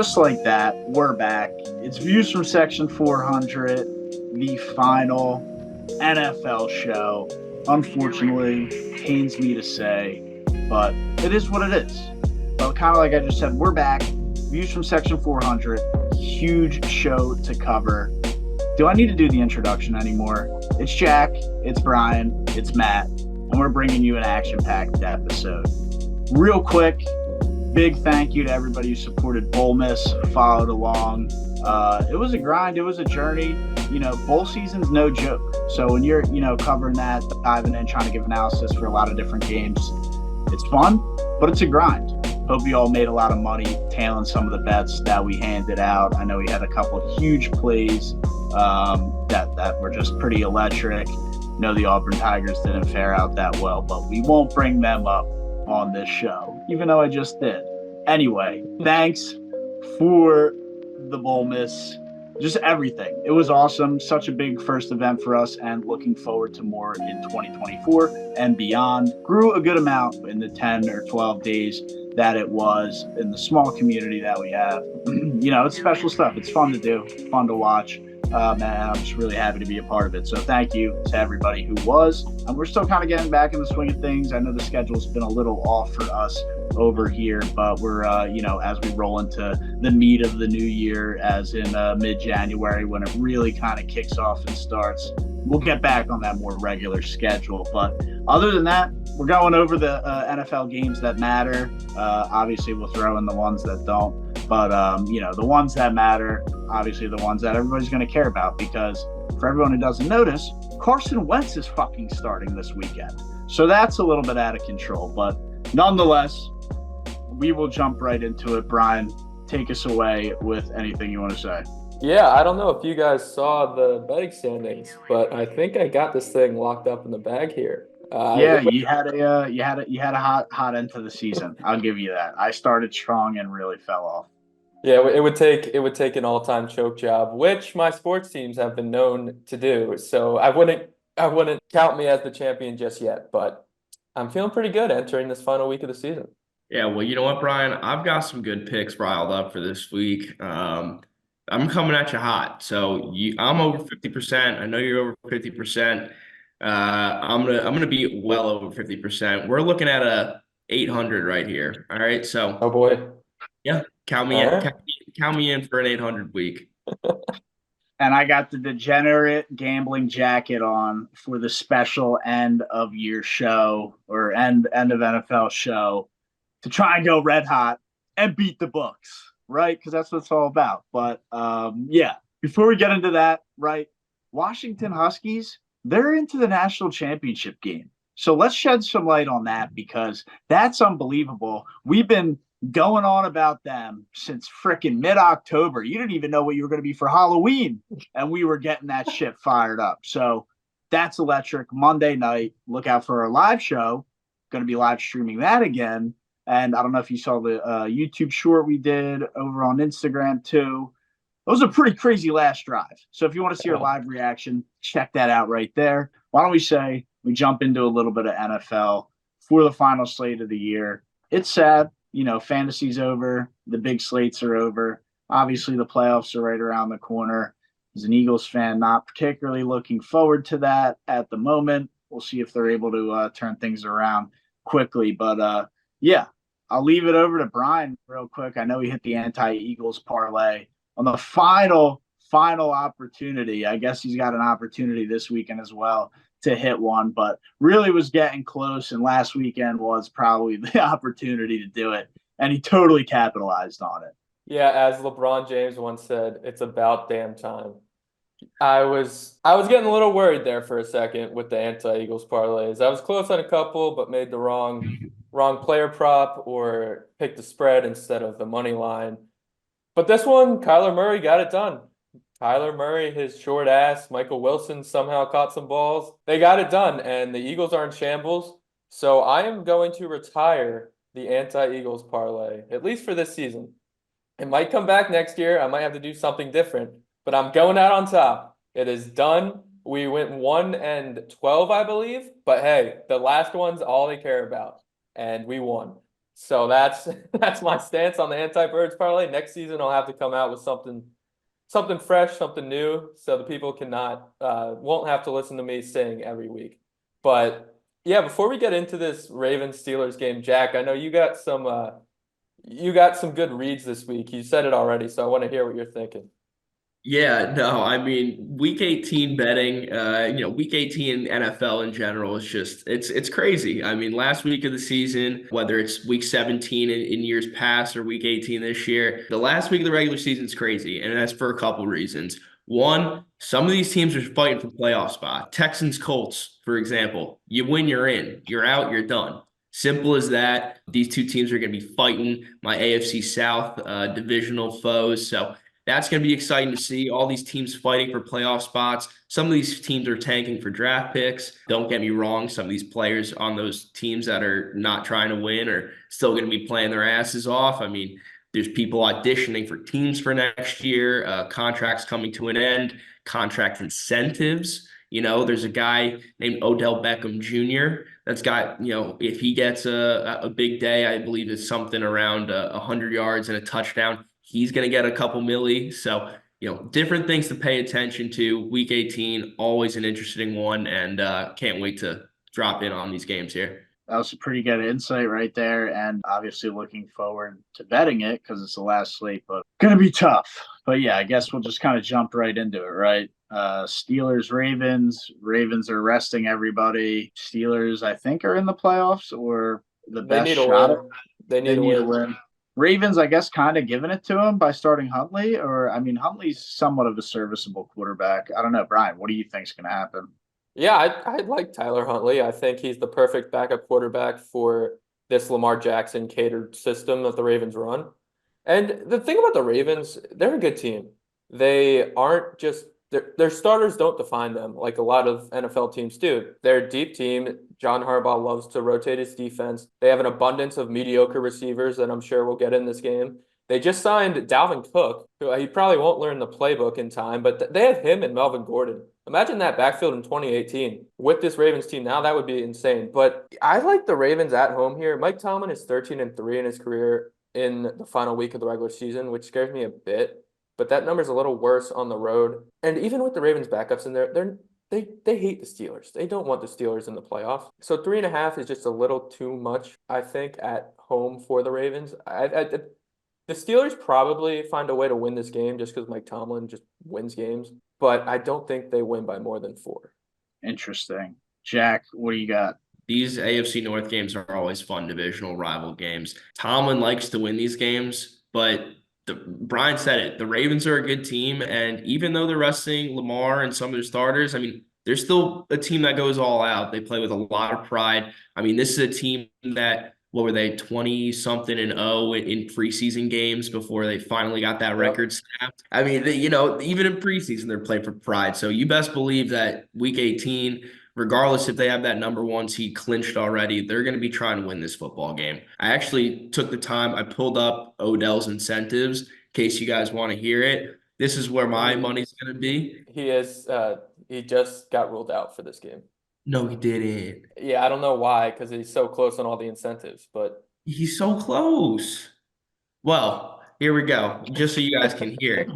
just like that, we're back. It's Views from Section 400, the final NFL show. Unfortunately, pains me to say, but it is what it is. But kind of like I just said, we're back. Views from Section 400, huge show to cover. Do I need to do the introduction anymore? It's Jack, it's Brian, it's Matt, and we're bringing you an action-packed episode. Real quick, big thank you to everybody who supported Bowl Miss, followed along. It was a grind. It was a journey. Bowl season's no joke. So when you're, covering that, diving in, trying to give analysis for a lot of different games, it's fun, but it's a grind. Hope you all made a lot of money tailing some of the bets that we handed out. I know we had a couple of huge plays that were just pretty electric. The Auburn Tigers didn't fare out that well, but we won't bring them up on this show, even though I just did. Anyway, thanks for the Bowl Miss, just everything. It was awesome. Such a big first event for us, and looking forward to more in 2024 and beyond. Grew a good amount in the 10 or 12 days that it was in the small community that we have. It's special stuff. It's fun to do, fun to watch. And I'm just really happy to be a part of it. So thank you to everybody who was. And we're still kind of getting back in the swing of things. I know the schedule's been a little off for us over here, but we're, as we roll into the meat of the new year, as in mid-January, when it really kind of kicks off and starts, we'll get back on that more regular schedule. But other than that, we're going over the NFL games that matter. Obviously, we'll throw in the ones that don't. But, the ones that matter, obviously the ones that everybody's going to care about, because for everyone who doesn't notice, Carson Wentz is fucking starting this weekend. So that's a little bit out of control. But nonetheless, we will jump right into it. Brian, take us away with anything you want to say. Yeah, I don't know if you guys saw the betting standings, but I think I got this thing locked up in the bag here. You had a hot end to the season. I'll give you that. I started strong and really fell off. Yeah, it would take an all-time choke job, which my sports teams have been known to do. So I wouldn't count me as the champion just yet, but I'm feeling pretty good entering this final week of the season. Yeah, well, you know what, Brian? I've got some good picks riled up for this week. I'm coming at you hot. So I'm over 50%. I know you're over 50%. I'm gonna be well over 50%. We're looking at a 800 right here. All right, so Oh boy. yeah, count me in. Count me in for an 800 week. And I got the degenerate gambling jacket on for the special end of year show, or end of NFL show, to try and go red hot and beat the books, right? Because that's what it's all about. But before we get into that, right, Washington Huskies, they're into the national championship game. So let's shed some light on that, because that's unbelievable. We've been going on about them since frickin' mid-October. You didn't even know what you were going to be for Halloween, and we were getting that shit fired up. So that's electric. Monday night, look out for our live show. Going to be live streaming that again. And I don't know if you saw the YouTube short we did over on Instagram too. It was a pretty crazy last drive. So if you want to see our live reaction, check that out right there. Why don't we say we jump into a little bit of NFL for the final slate of the year. It's sad. Fantasy's over. The big slates are over. Obviously, the playoffs are right around the corner. As an Eagles fan, not particularly looking forward to that at the moment. We'll see if they're able to turn things around quickly. But, I'll leave it over to Brian real quick. I know he hit the anti-Eagles parlay on the final opportunity. I guess he's got an opportunity this weekend as well to hit one, but really was getting close, and last weekend was probably the opportunity to do it, and he totally capitalized on it. Yeah, as LeBron James once said, it's about damn time. I was getting a little worried there for a second with the anti-Eagles parlays. I was close on a couple, but made the wrong player prop or picked the spread instead of the money line. But this one, Kyler Murray got it done. Kyler Murray, his short ass, Michael Wilson somehow caught some balls. They got it done, and the Eagles are in shambles. So I am going to retire the anti-Eagles parlay, at least for this season. It might come back next year. I might have to do something different, but I'm going out on top. It is done. We went 1-12, I believe. But hey, the last one's all they care about, and we won. So that's that's my stance on the anti-birds parlay. Next season, I'll have to come out with something fresh, something new, so the people cannot won't have to listen to me sing every week. But yeah, before we get into this Ravens Steelers game, Jack, I know you got some good reads this week. You said it already, so I want to hear what you're thinking. Yeah, no, I mean, week 18 betting, week 18 NFL in general is just it's crazy. I mean, last week of the season, whether it's week 17 in years past or week 18 this year, the last week of the regular season is crazy, and that's for a couple reasons. One, some of these teams are fighting for playoff spot. Texans, Colts, for example. You win, you're in. You're out, you're done. Simple as that. These two teams are going to be fighting my AFC South divisional foes. So that's going to be exciting to see all these teams fighting for playoff spots. Some of these teams are tanking for draft picks. Don't get me wrong. Some of these players on those teams that are not trying to win are still going to be playing their asses off. I mean, there's people auditioning for teams for next year, contracts coming to an end, contract incentives. There's a guy named Odell Beckham Jr. that's got, if he gets a big day, I believe it's something around 100 yards and a touchdown. He's going to get a couple milli. So, different things to pay attention to. Week 18, always an interesting one, and can't wait to drop in on these games here. That was a pretty good insight right there, and obviously looking forward to betting it because it's the last slate, but going to be tough. But yeah, I guess we'll just kind of jump right into it, right? Steelers, Ravens. Ravens are resting everybody. Steelers, I think, are in the playoffs or the They best need a shot. win. They They need need a to win. win. Ravens, I guess, kind of giving it to him by starting Huntley, or I mean, Huntley's somewhat of a serviceable quarterback. I don't know, Brian. What do you think's going to happen? Yeah, I like Tyler Huntley. I think he's the perfect backup quarterback for this Lamar Jackson catered system that the Ravens run. And the thing about the Ravens, they're a good team. They aren't just their starters don't define them like a lot of NFL teams do. They're a deep team. John Harbaugh loves to rotate his defense. They have an abundance of mediocre receivers that I'm sure we'll get in this game. They just signed Dalvin Cook, who he probably won't learn the playbook in time, but they have him and Melvin Gordon. Imagine that backfield in 2018 with this Ravens team now. That would be insane. But I like the Ravens at home here. Mike Tomlin is 13-3 in his career in the final week of the regular season, which scares me a bit. But that number's a little worse on the road. And even with the Ravens backups in there, they hate the Steelers. They don't want the Steelers in the playoffs. So 3.5 is just a little too much, I think, at home for the Ravens. The Steelers probably find a way to win this game just because Mike Tomlin just wins games, but I don't think they win by more than 4. Interesting. Jack, what do you got? These AFC North games are always fun divisional rival games. Tomlin likes to win these games, but Brian said it. The Ravens are a good team, and even though they're resting Lamar and some of their starters, I mean, they're still a team that goes all out. They play with a lot of pride. I mean, this is a team that what were they, 20-something and 0 in preseason games before they finally got that record snapped? I mean, even in preseason, they're playing for pride. So you best believe that week 18, regardless if they have that number one seed clinched already, they're going to be trying to win this football game. I actually took the time, I pulled up Odell's incentives in case you guys want to hear it. This is where my money's going to be. He just got ruled out for this game. No, he didn't. Yeah, I don't know why, because he's so close on all the incentives, but he's so close. Well, here we go. Just so you guys can hear it.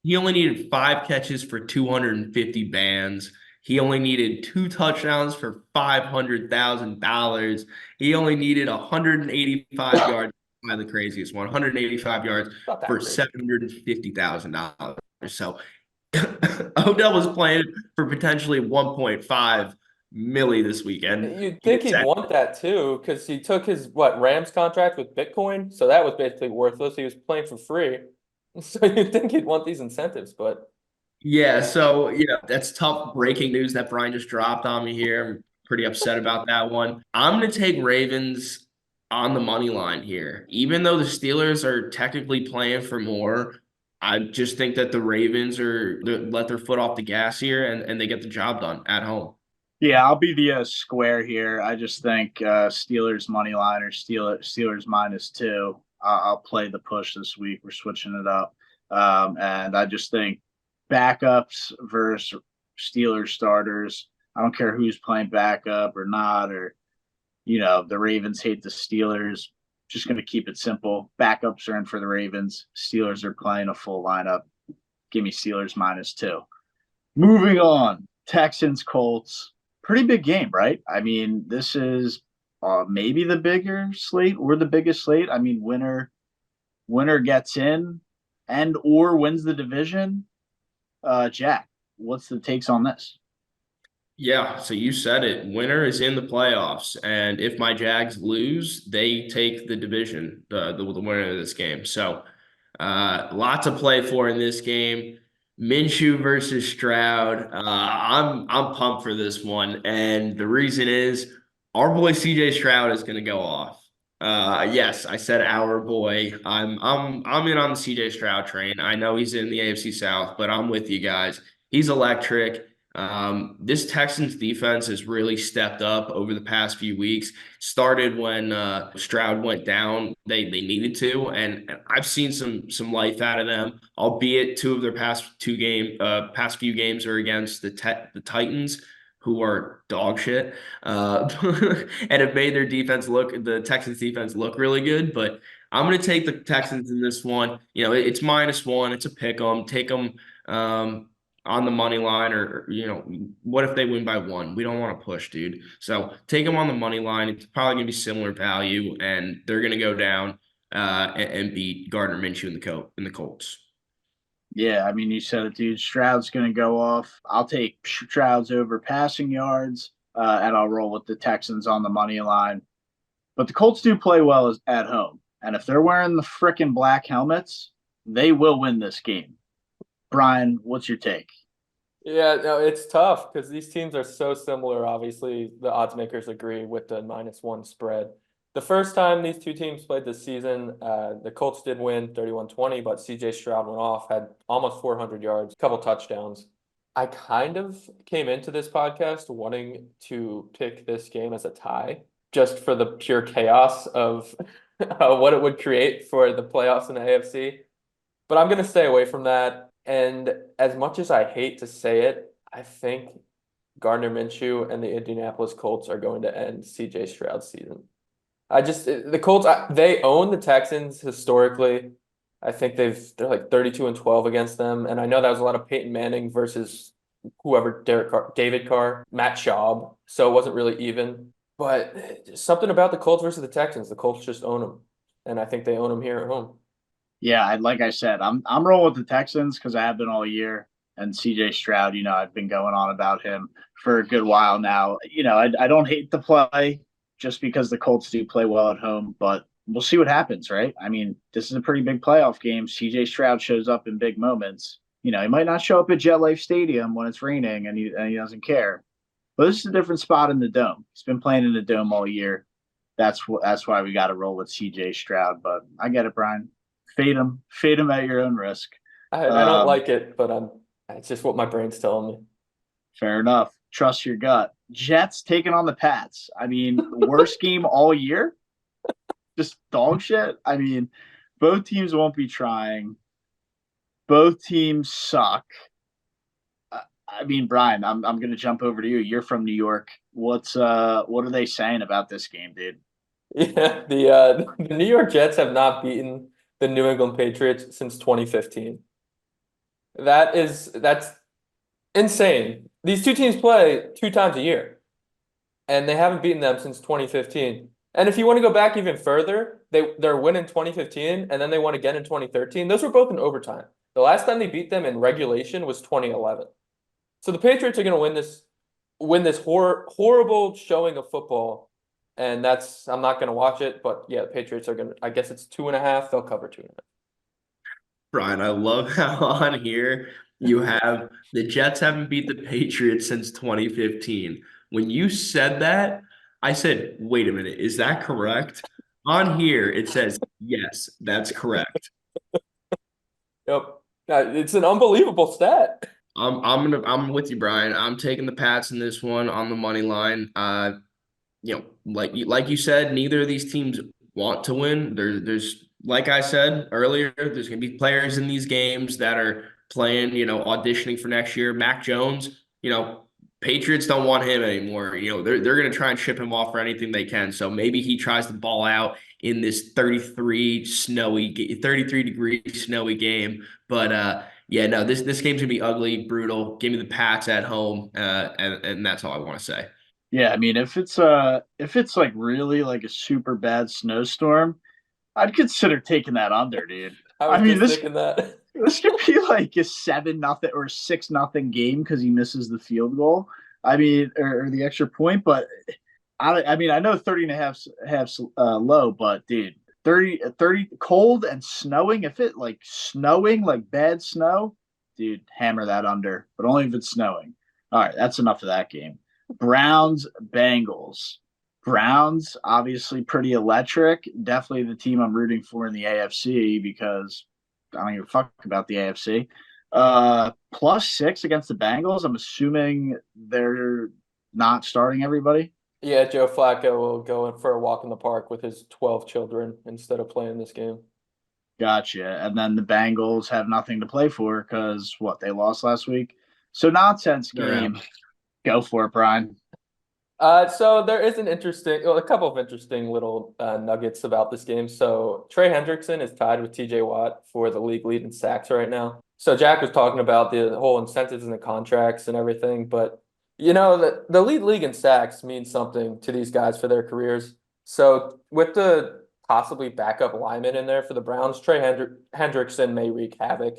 He only needed 5 catches for 250 bands. He only needed 2 touchdowns for $500,000. He only needed 185 yards. By the craziest one, 185 yards for $750,000. So Odell was playing for potentially 1.5 milli this weekend. You'd think he'd want that too, because he took his Rams contract with Bitcoin, so that was basically worthless. He was playing for free, so you'd think he'd want these incentives, but yeah. So that's tough breaking news that Brian just dropped on me here. I'm pretty upset about that one. I'm gonna take Ravens on the money line here, even though the Steelers are technically playing for more. I just think that the Ravens let their foot off the gas here, and they get the job done at home. Yeah, I'll be the square here. I just think Steelers money line or Steelers -2. I'll play the push this week. We're switching it up, and I just think backups versus Steelers starters. I don't care who's playing backup or not, or the Ravens hate the Steelers. Just going to keep it simple. Backups are in for the Ravens. Steelers are playing a full lineup. Give me Steelers -2. Moving on, Texans, Colts. Pretty big game, right? I mean, this is maybe the bigger slate or the biggest slate. I mean, winner gets in and or wins the division. Jack, what's the takes on this? Yeah, so you said it. Winner is in the playoffs, and if my Jags lose, they take the division, the winner of this game. So, lot to play for in this game. Minshew versus Stroud. I'm pumped for this one, and the reason is our boy CJ Stroud is going to go off. Yes, I said our boy. I'm in on the CJ Stroud train. I know he's in the AFC South, but I'm with you guys. He's electric. This Texans defense has really stepped up over the past few weeks. Started when Stroud went down. They needed to, and I've seen some life out of them. Albeit two of their past few games are against the Titans, who are dog shit, and have made the Texans defense look really good. But I'm going to take the Texans in this one. You know, it's -1. It's a pick 'em. Take them. On the money line, or what if they win by 1? We don't want to push, dude. So take them on the money line. It's probably gonna be similar value, and they're gonna go down and beat Gardner Minshew in the Colts. Yeah, I mean, you said it, dude. Stroud's going to go off. I'll take Stroud's over passing yards, and I'll roll with the Texans on the money line. But the Colts do play well at home, and if they're wearing the frickin' black helmets, they will win this game. Brian, what's your take? Yeah, no, it's tough because these teams are so similar. Obviously, the odds makers agree with the -1 spread. The first time these two teams played this season, the Colts did win 31-20, but CJ Stroud went off, had almost 400 yards, a couple touchdowns. I kind of came into this podcast wanting to pick this game as a tie, just for the pure chaos of what it would create for the playoffs in the AFC. But I'm going to stay away from that. And as much as I hate to say it, I think Gardner Minshew and the Indianapolis Colts are going to end CJ Stroud's season. The Colts, they own the Texans historically. I think they're like 32-12 against them. And I know that was a lot of Peyton Manning versus whoever, David Carr, Matt Schaub. So it wasn't really even. But something about the Colts versus the Texans. The Colts just own them. And I think they own them here at home. Yeah, like I said, I'm rolling with the Texans because I have been all year. And CJ Stroud, I've been going on about him for a good while now. I don't hate the play just because the Colts do play well at home, but we'll see what happens, right? I mean, this is a pretty big playoff game. CJ Stroud shows up in big moments. He might not show up at Jet Life Stadium when it's raining and he doesn't care. But this is a different spot in the Dome. He's been playing in the Dome all year. That's why we got to roll with CJ Stroud. But I get it, Brian. Fade him at your own risk. I don't like it, but it's just what my brain's telling me. Fair enough. Trust your gut. Jets taking on the Pats. I mean, worst game all year. Just dog shit. I mean, both teams won't be trying. Both teams suck. I mean, Brian, I'm going to jump over to you. You're from New York. What are they saying about this game, dude? Yeah, the New York Jets have not beaten the New England Patriots since 2015. That's insane. These two teams play 2 times a year, and they haven't beaten them since 2015. And if you want to go back even further, their win in 2015, and then they won again in 2013. Those were both in overtime. The last time they beat them in regulation was 2011. So the Patriots are going to win this horrible showing of football. And I'm not going to watch it, but yeah, the Patriots are going to, I guess it's 2.5. They'll cover 2.5. Brian, I love how on here you have the Jets haven't beat the Patriots since 2015. When you said that, I said, wait a minute, is that correct? On here, it says, yes, that's correct. Yep. It's an unbelievable stat. I'm with you, Brian. I'm taking the Pats in this one on the money line. Like you said, neither of these teams want to win. There's like I said earlier, there's gonna be players in these games that are playing, auditioning for next year. Mac Jones, Patriots don't want him anymore. They're going to try and ship him off for anything they can. So maybe he tries to ball out in this 33 degree snowy game. But yeah, no, this game's gonna be ugly, brutal. Give me the Pats at home, and that's all I want to say. Yeah, I mean, if it's like really like a super bad snowstorm, I'd consider taking that under, dude. I I was mean, just this thinking that. this could be like a 7-0 or 6-0 game because he misses the field goal. I mean, or the extra point. But I mean, I know 30 and a half low, but dude, 30 cold and snowing. If it like snowing, like bad snow, dude, hammer that under. But only if it's snowing. All right, that's enough of that game. Browns, Bengals. Browns, obviously pretty electric. Definitely the team I'm rooting for in the AFC because I don't give a fuck about the AFC. +6 against the Bengals. I'm assuming they're not starting everybody. Yeah, Joe Flacco will go in for a walk in the park with his 12 children instead of playing this game. Gotcha. And then the Bengals have nothing to play for because what they lost last week. So nonsense game. Go for it, Brian. So there is a couple of interesting little nuggets about this game. So Trey Hendrickson is tied with TJ Watt for the league lead in sacks right now. So Jack was talking about the whole incentives and the contracts and everything, but the lead league in sacks means something to these guys for their careers. So with the possibly backup lineman in there for the Browns, Trey Hendrickson may wreak havoc.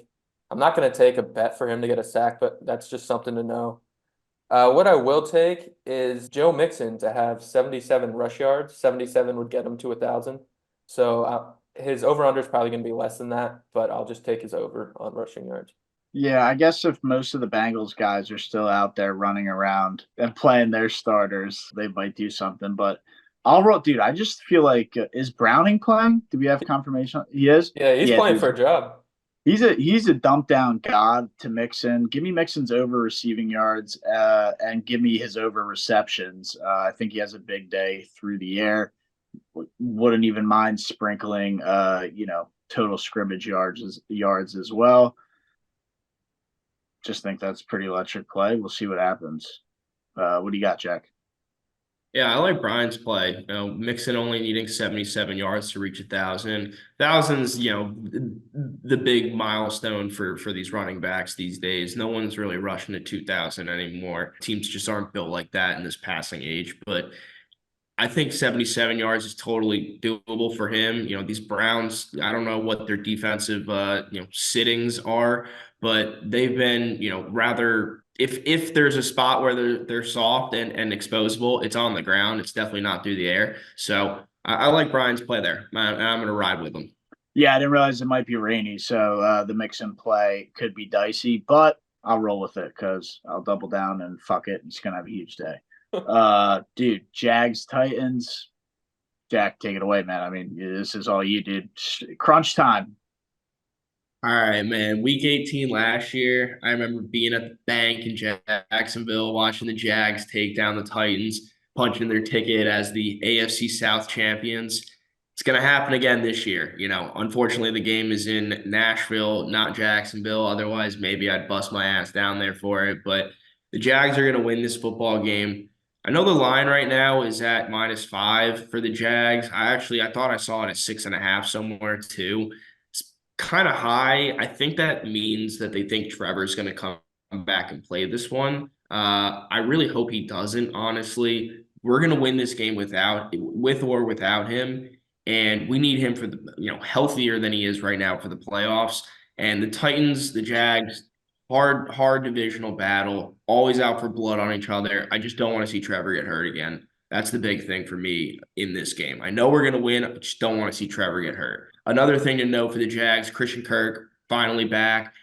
I'm not going to take a bet for him to get a sack, but that's just something to know. What I will take is Joe Mixon to have 77 rush yards. 77 would get him to 1,000. So his over-under is probably going to be less than that, but I'll just take his over on rushing yards. Yeah, I guess if most of the Bengals guys are still out there running around and playing their starters, they might do something. But I'll roll, dude. I just feel like is Browning playing? Do we have confirmation? He is. Yeah, he's playing dude. for a job. He's a dump down god to Mixon. Give me Mixon's over receiving yards and give me his over receptions. I think he has a big day through the air. Wouldn't even mind sprinkling total scrimmage yards as well. Just think that's pretty electric play. We'll see what happens. What do you got, Jack? Yeah, I like Brian's play. Mixon only needing 77 yards to reach 1,000. 1,000's, the big milestone for these running backs these days. No one's really rushing to 2,000 anymore. Teams just aren't built like that in this passing age. But I think 77 yards is totally doable for him. These Browns, I don't know what their defensive sittings are, but they've been, rather if there's a spot where they're soft and exposable, it's on the ground. It's definitely not through the air. So I like Brian's play there. I'm going to ride with him. Yeah, I didn't realize it might be rainy, so the Mixon play could be dicey, but I'll roll with it because I'll double down and fuck it. It's gonna have a huge day. Dude, Jags Titans. Jack, take it away, man. I mean, this is all you, dude. Crunch time. All right, man. Week 18 last year, I remember being at the bank in Jacksonville, watching the Jags take down the Titans, punching their ticket as the AFC South champions. It's going to happen again this year. Unfortunately, the game is in Nashville, not Jacksonville. Otherwise, maybe I'd bust my ass down there for it. But the Jags are going to win this football game. I know the line right now is at -5 for the Jags. I thought I saw it at 6.5 somewhere too. Kind of high. I think that means that they think Trevor's going to come back and play this one. I really hope he doesn't, honestly. We're going to win this game with or without him. And we need him for the, healthier than he is right now for the playoffs. And the Titans, the Jags, hard divisional battle, always out for blood on each other. I just don't want to see Trevor get hurt again. That's the big thing for me in this game. I know we're going to win. I just don't want to see Trevor get hurt. Another thing to note for the Jags, Christian Kirk finally back.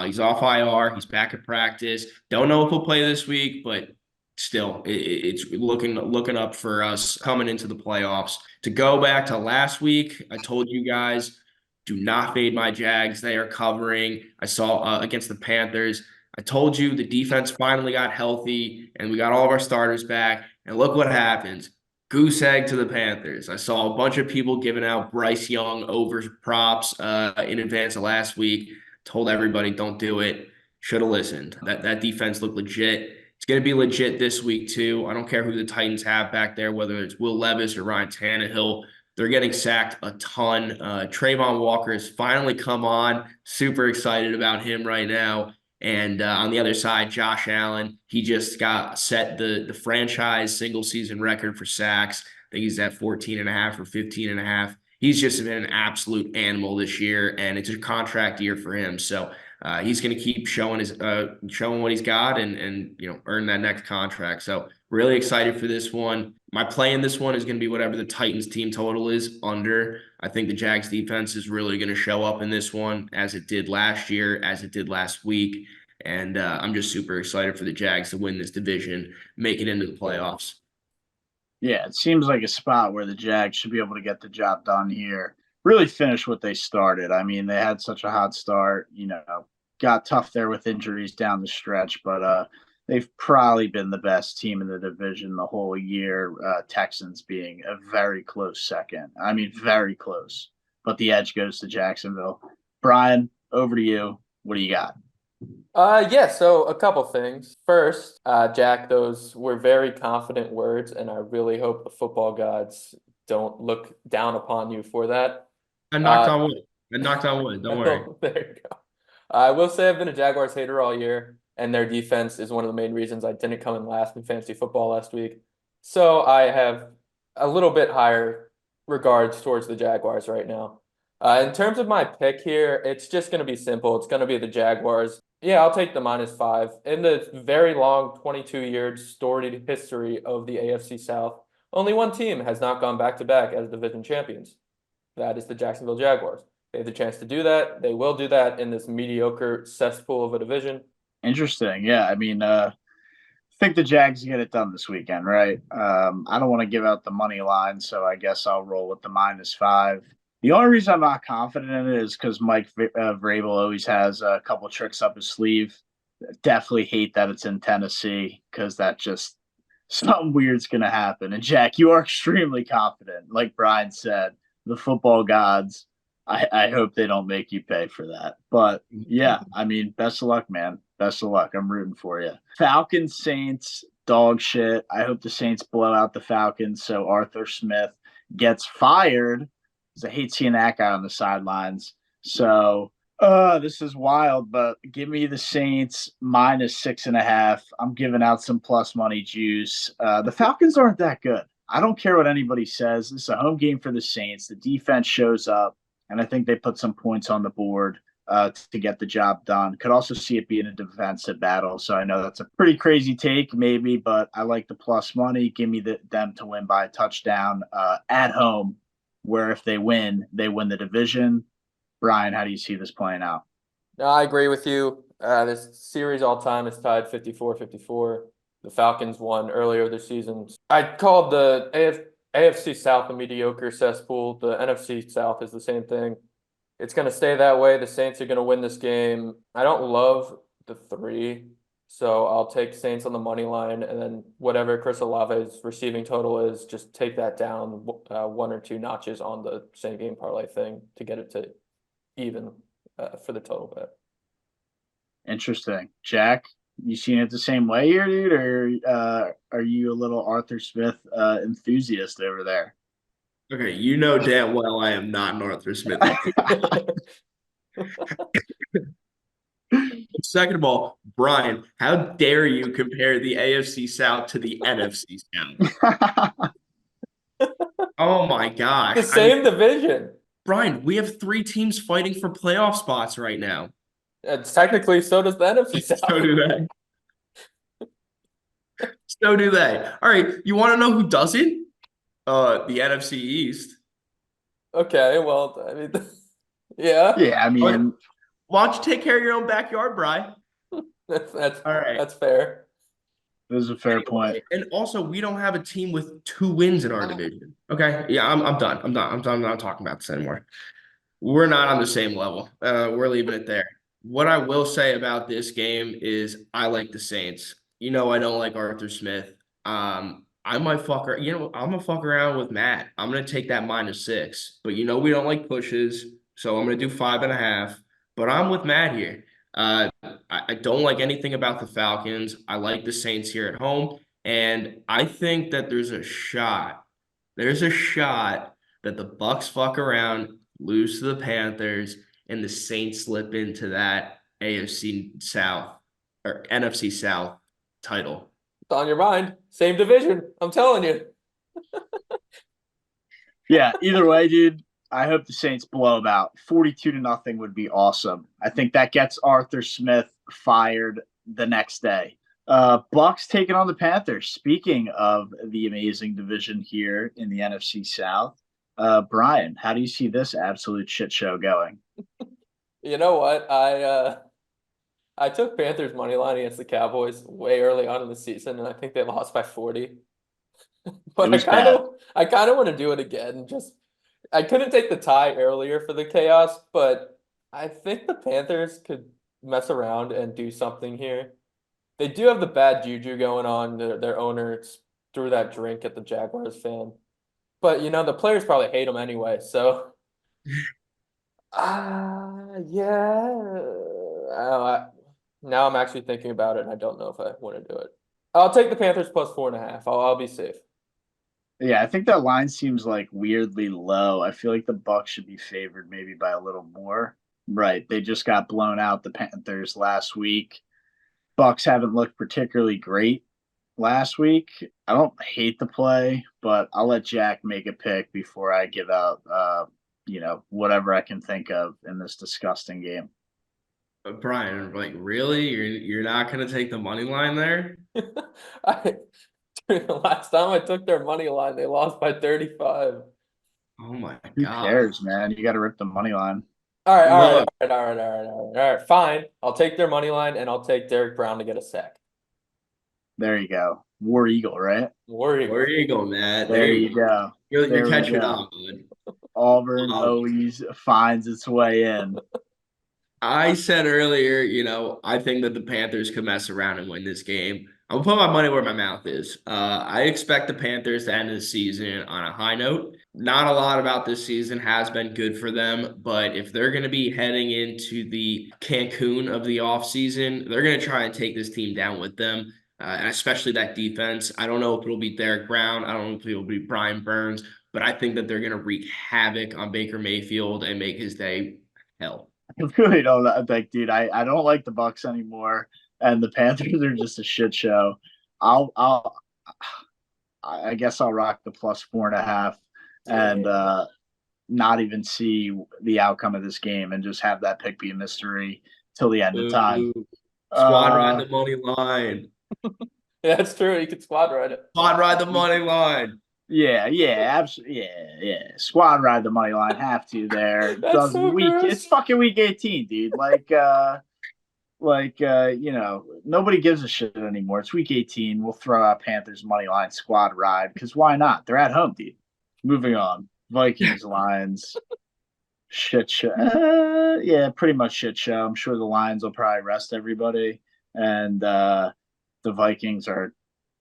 He's off IR. He's back at practice. Don't know if he'll play this week, but still, it's looking up for us coming into the playoffs. To go back to last week, I told you guys, do not fade my Jags. They are covering. I saw against the Panthers. I told you the defense finally got healthy, and we got all of our starters back. And look what happens. Goose egg to the Panthers. I saw a bunch of people giving out Bryce Young over props in advance of last week. Told everybody, don't do it. Should have listened. That defense looked legit. It's going to be legit this week, too. I don't care who the Titans have back there, whether it's Will Levis or Ryan Tannehill. They're getting sacked a ton. Trayvon Walker has finally come on. Super excited about him right now. And on the other side, Josh Allen, he just got set the franchise single season record for sacks. I think he's at 14 and a half or 15 and a half. He's just been an absolute animal this year, and it's a contract year for him. So he's going to keep showing what he's got and earn that next contract. So really excited for this one. My play in this one is going to be whatever the Titans team total is under. I think the Jags defense is really going to show up in this one, as it did last year, as it did last week. And I'm just super excited for the Jags to win this division, make it into the playoffs. Yeah, it seems like a spot where the Jags should be able to get the job done here. Really finish what they started. I mean, they had such a hot start, got tough there with injuries down the stretch, but they've probably been the best team in the division the whole year. Texans being a very close second. I mean, very close. But the edge goes to Jacksonville. Brian, over to you. What do you got? So a couple things. First, Jack, those were very confident words, and I really hope the football gods don't look down upon you for that. I knocked on wood. Don't worry. There you go. I will say I've been a Jaguars hater all year, and their defense is one of the main reasons I didn't come in last in fantasy football last week. So I have a little bit higher regards towards the Jaguars right now. In terms of my pick here, it's just going to be simple. It's going to be the Jaguars. Yeah, I'll take the -5. In the very long 22-year storied history of the AFC South, only one team has not gone back-to-back as division champions. That is the Jacksonville Jaguars. They have the chance to do that. They will do that in this mediocre cesspool of a division. Interesting. Yeah, I mean, I think the Jags get it done this weekend, right? I don't want to give out the money line, so I guess I'll roll with the -5. The only reason I'm not confident in it is because Mike Vrabel always has a couple tricks up his sleeve. Definitely hate that it's in Tennessee because that just something weird's going to happen. And Jack, you are extremely confident. Like Brian said, the football gods, I hope they don't make you pay for that. But yeah, I mean, best of luck, man. Best of luck. I'm rooting for you. Falcons, Saints, dog shit. I hope the Saints blow out the Falcons so Arthur Smith gets fired. I hate seeing that guy on the sidelines. So this is wild, but give me the Saints -6.5. I'm giving out some plus money juice. The Falcons aren't that good. I don't care what anybody says. This is a home game for the Saints. The defense shows up, and I think they put some points on the board to get the job done. Could also see it being a defensive battle. So I know that's a pretty crazy take, maybe, but I like the plus money. Give me them to win by a touchdown at home, where if they win the division. Brian, how do you see this playing out? No, I agree with you. This series all time is tied 54-54. The Falcons won earlier this season. I called the AFC South a mediocre cesspool. The NFC South is the same thing. It's going to stay that way. The Saints are going to win this game. I don't love the 3. So I'll take Saints on the money line, and then whatever Chris Olave's receiving total is, just take that down 1 or 2 notches on the same game parlay thing to get it to even for the total bet. Interesting. Jack, you seen it the same way here, dude, or are you a little Arthur Smith enthusiast over there? Okay, you know damn well I am not an Arthur Smith. Second of all, Brian, how dare you compare the AFC South to the NFC South? Oh my gosh. The same division. Brian, we have 3 teams fighting for playoff spots right now. Technically, so does the NFC South. So do they. So do they. All right, you want to know who doesn't? The NFC East. Okay, well, I mean, yeah. Yeah, I mean, why don't you take care of your own backyard, Brian? That's all right. That's fair. This is a fair point. And also, we don't have a team with 2 wins in our division. Okay, yeah, I'm done. I'm not talking about this anymore. We're not on the same level. We're leaving it there. What I will say about this game is I like the Saints. I don't like Arthur Smith. I might fuck around. I'm gonna fuck around with Matt. I'm gonna take that -6. But we don't like pushes, so I'm gonna do 5.5. But I'm with Matt here. I don't like anything about the Falcons. I like the Saints here at home, and I think that there's a shot. There's a shot that the Bucks fuck around, lose to the Panthers, and the Saints slip into that AFC South or NFC South title. It's on your mind. Same division. I'm telling you. Yeah, either way, dude, I hope the Saints blow them out. 42-0 would be awesome. I think that gets Arthur Smith fired the next day. Bucks taking on the Panthers. Speaking of the amazing division here in the NFC South, Brian, how do you see this absolute shit show going? You know what? I took Panthers money line against the Cowboys way early on in the season, and I think they lost by 40. But was bad. I kind of want to do it again. Just I couldn't take the tie earlier for the chaos, but I think the Panthers could mess around and do something here. They do have the bad juju going on. Their owner threw that drink at the Jaguars fan, but the players probably hate him anyway. So, yeah. Now I'm actually thinking about it, and I don't know if I want to do it. I'll take the Panthers plus 4.5. I'll be safe. Yeah, I think that line seems like weirdly low. I feel like the Bucks should be favored maybe by a little more. Right. They just got blown out the Panthers last week. Bucks haven't looked particularly great last week. I don't hate the play, but I'll let Jack make a pick before I give out whatever I can think of in this disgusting game. But Brian, like, really? You're not gonna take the money line there? I the last time I took their money line, they lost by 35. Oh my Who God. cares, man? You got to rip the money line. All right, all right, Look, all right, all right, all right, all right, all right. Fine. I'll take their money line, and I'll take Derek Brown to get a sack. There you go. War Eagle, right? where you go, Matt? There you go. You're There we catching go. on, bud. Auburn Um, always finds its way in. I said earlier, I think that the Panthers could mess around and win this game. I'm gonna put my money where my mouth is. I expect the Panthers to end the season on a high note. Not a lot about this season has been good for them, but if they're gonna be heading into the Cancun of the offseason, they're gonna try and take this team down with them. And especially that defense. I don't know if it'll be Derek Brown. I don't know if it'll be Brian Burns, but I think that they're gonna wreak havoc on Baker Mayfield and make his day hell. I really don't like, dude. I don't like the Bucks anymore, and the Panthers are just a shit show. I'll I guess I'll rock the plus 4.5 and not even see the outcome of this game and just have that pick be a mystery till the end of time. Ooh, squad ride Uh, the money line. Yeah, that's true. You can squad ride it. Squad ride the money line. yeah, absolutely, yeah. Squad ride the money line. Have to there. That's so It's gross. fucking week 18, dude. Nobody gives a shit anymore. It's week 18. We'll throw out Panthers money line squad ride because why not? They're at home, dude. Moving on. Vikings, Lions, shit show. Yeah, pretty much shit show. I'm sure the Lions will probably rest everybody, and the Vikings are.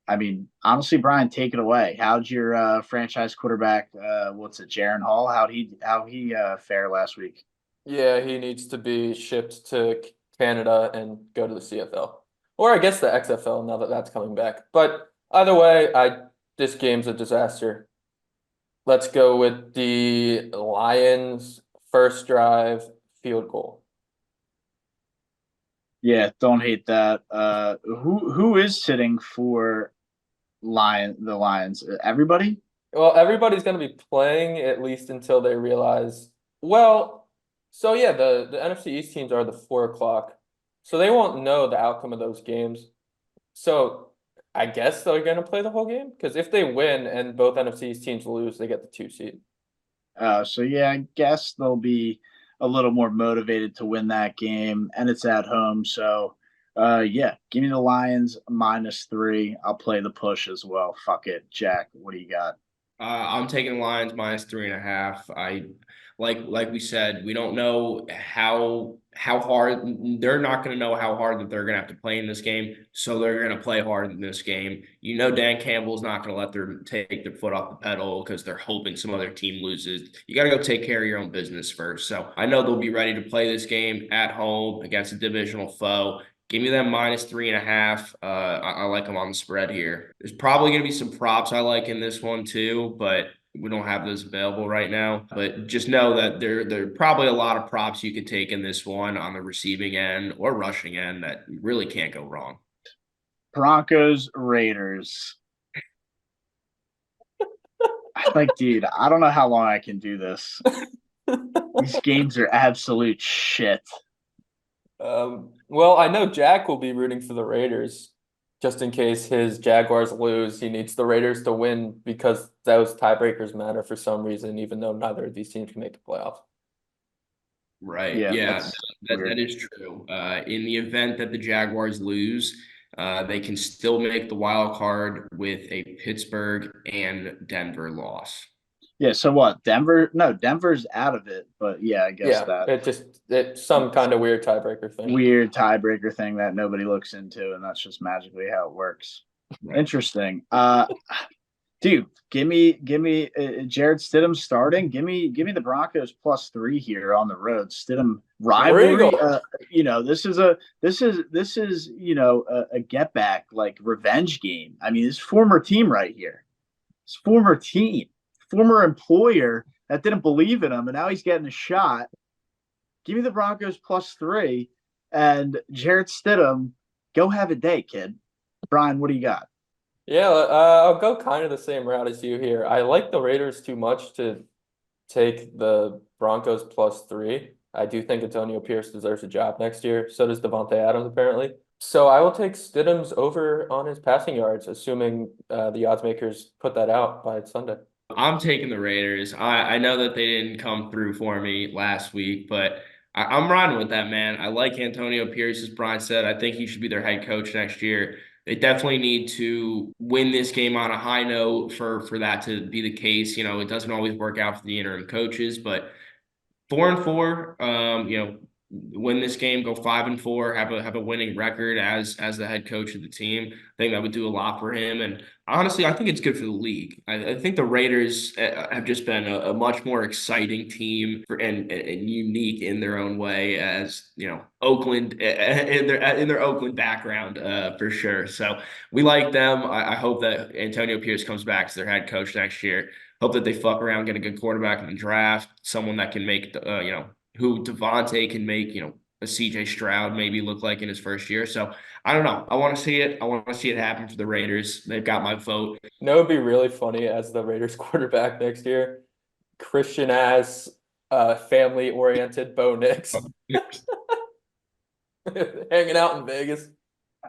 I mean, honestly, Brian, take it away. How'd your franchise quarterback? What's it, Jaron Hall? How he fare last week? Yeah, he needs to be shipped to Canada and go to the CFL. Or I guess the XFL now that that's coming back. But either way, this game's a disaster. Let's go with the Lions first drive field goal. Yeah, don't hate that. Who is sitting for the Lions? Everybody? Well, everybody's going to be playing at least until they realize. Well, so yeah, the NFC East teams are the 4 o'clock, so they won't know the outcome of those games. So I guess they're going to play the whole game because if they win and both NFC East teams lose, they get the 2 seed. So yeah, I guess they'll be a little more motivated to win that game, and it's at home. So, yeah, give me the Lions -3. I'll play the push as well. Fuck it, Jack. What do you got? I'm taking Lions minus 3.5. Like we said, we don't know how hard they're not going to know how hard that they're going to have to play in this game, so they're going to play hard in this game. You know, Dan Campbell's not going to let them take their foot off the pedal because they're hoping some other team loses. You got to go take care of your own business first. So I know they'll be ready to play this game at home against a divisional foe. Give me them minus 3.5. I like them on the spread here. There's probably going to be some props I like in this one too, but we don't have those available right now. But just know that there are probably a lot of props you could take in this one on the receiving end or rushing end that really can't go wrong. Broncos, Raiders. Like, dude, I don't know how long I can do this. These games are absolute shit. Well, I know Jack will be rooting for the Raiders just in case his Jaguars lose. He needs the Raiders to win because those tiebreakers matter for some reason, even though neither of these teams can make the playoffs. Right. Yeah, Yeah, that weird. is true. In the event that the Jaguars lose, they can still make the wild card with a Pittsburgh and Denver loss. Yeah, so what? Denver? No, Denver's out of it, but yeah, I guess Yeah, that it's some kind of weird tiebreaker thing. weird tiebreaker thing that nobody looks into, and that's just magically how it works. Right. Interesting. Dude, give me Jared Stidham starting. Give me the Broncos +3 here on the road. Stidham rivalry. This is a get back, like revenge game. I mean, this former team right here. His former team, former employer that didn't believe in him, and now he's getting a shot. Give me the Broncos +3 and Jarrett Stidham. Go have a day, kid. Brian, what do you got? Yeah, I'll go kind of the same route as you here. I like the Raiders too much to take the Broncos +3. I do think Antonio Pierce deserves a job next year. So does Devontae Adams, apparently. So I will take Stidham's over on his passing yards, assuming the odds makers put that out by Sunday. I'm taking the Raiders. I know that they didn't come through for me last week, but I'm riding with that, man. I like Antonio Pierce, as Brian said. I think he should be their head coach next year. They definitely need to win this game on a high note for that to be the case. You know, it doesn't always work out for the interim coaches, but 4-4, win this game, go 5-4, have a winning record as the head coach of the team. I think that would do a lot for him. And honestly, I think it's good for the league. I think the Raiders have just been a much more exciting team and unique in their own way, as you know, Oakland in their Oakland background for sure. So we like them. I hope that Antonio Pierce comes back as their head coach next year. Hope that they fuck around, get a good quarterback in the draft, someone that can make who Devontae can make, a CJ Stroud maybe look like in his first year. So I don't know. I want to see it. I want to see it happen for the Raiders. They've got my vote. You know, it'd be really funny as the Raiders quarterback next year. Christian ass, family-oriented Bo Nix hanging out in Vegas.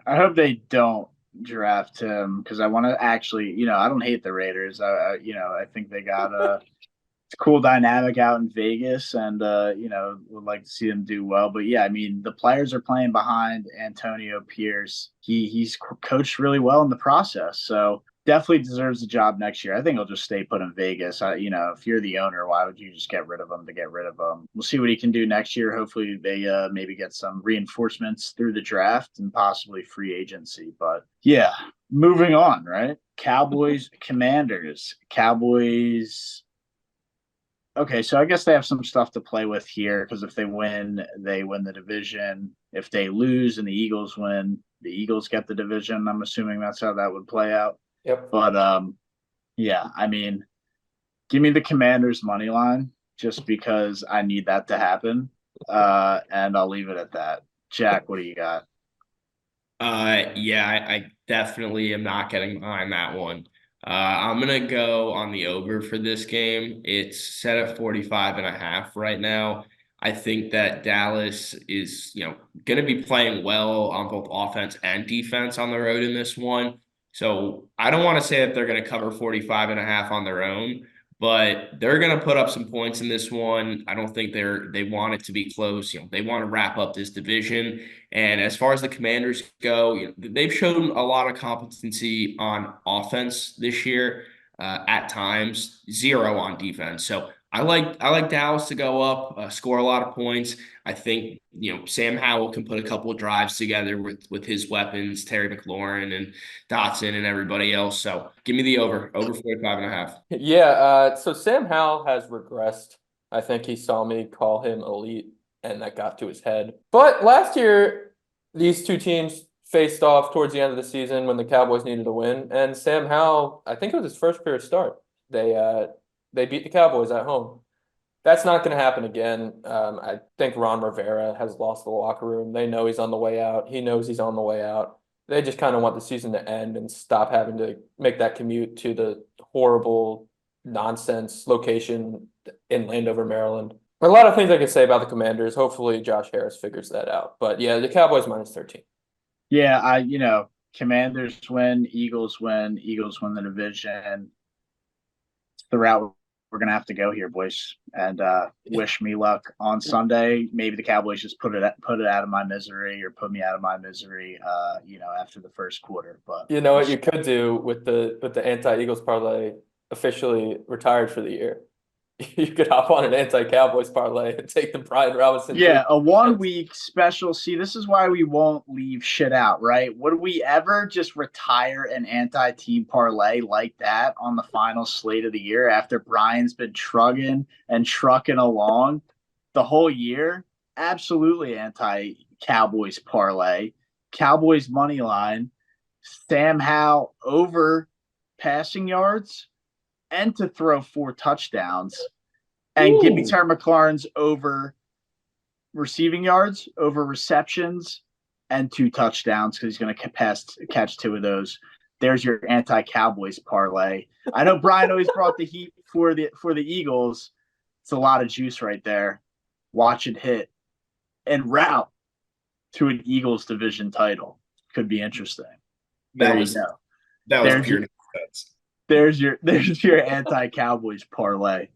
I hope they don't draft him because I want to actually, I don't hate the Raiders. I think they got a cool dynamic out in Vegas, and would like to see them do well. But yeah, I mean, the players are playing behind Antonio Pierce. He's coached really well in the process, so definitely deserves a job next year. I think he'll just stay put in Vegas. If you're the owner, why would you just get rid of him to get rid of him? We'll see what he can do next year. Hopefully, they maybe get some reinforcements through the draft and possibly free agency. But yeah, moving on, right? Cowboys, Commanders. Cowboys. Okay, so I guess they have some stuff to play with here because if they win the division. If they lose and the Eagles win, the Eagles get the division. I'm assuming that's how that would play out. Yep. But yeah, I mean, give me the Commanders money line just because I need that to happen. And I'll leave it at that. Jack, what do you got? I definitely am not getting behind that one. I'm going to go on the over for this game. It's set at 45.5 right now. I think that Dallas is, going to be playing well on both offense and defense on the road in this one. So I don't want to say that they're going to cover 45.5 on their own, but they're going to put up some points in this one. I don't think they want it to be close. They want to wrap up this division. And as far as the Commanders go, they've shown a lot of competency on offense this year. at times, 0 on defense. So I like Dallas to go up, score a lot of points. I think Sam Howell can put a couple of drives together with his weapons, Terry McLaurin and Dotson and everybody else. So give me the over 45.5. Yeah, so Sam Howell has regressed. I think he saw me call him elite, and that got to his head. But last year, these two teams faced off towards the end of the season when the Cowboys needed a win, and Sam Howell, I think it was his first career start. They beat the Cowboys at home. That's not going to happen again. I think Ron Rivera has lost the locker room. They know he's on the way out. He knows he's on the way out. They just kind of want the season to end and stop having to make that commute to the horrible nonsense location in Landover, Maryland. A lot of things I could say about the Commanders. Hopefully Josh Harris figures that out. But yeah, the Cowboys minus 13. Yeah, Commanders win, Eagles win the division. It's the route we're gonna have to go here, boys. And wish me luck on Sunday. Maybe the Cowboys just put it out of my misery or put me out of my misery. After the first quarter. But you know what you could do with the anti-Eagles parlay officially retired for the year. You could hop on an anti-Cowboys parlay and take the Brian Robinson. Yeah, a 1 week special. See, this is why we won't leave shit out, right? Would we ever just retire an anti-team parlay like that on the final slate of the year after Brian's been trugging and trucking along the whole year? Absolutely anti-Cowboys parlay. Cowboys money line. Sam Howell over passing yards and to throw 4 touchdowns. And give me Terry McLaurin's over receiving yards, over receptions, and 2 touchdowns because he's going to catch 2 of those. There's your anti-Cowboys parlay. I know Brian always brought the heat for the Eagles. It's a lot of juice right there. Watch it hit en route to an Eagles division title. Could be interesting. There you go. That was pure nonsense. There's your anti-Cowboys parlay.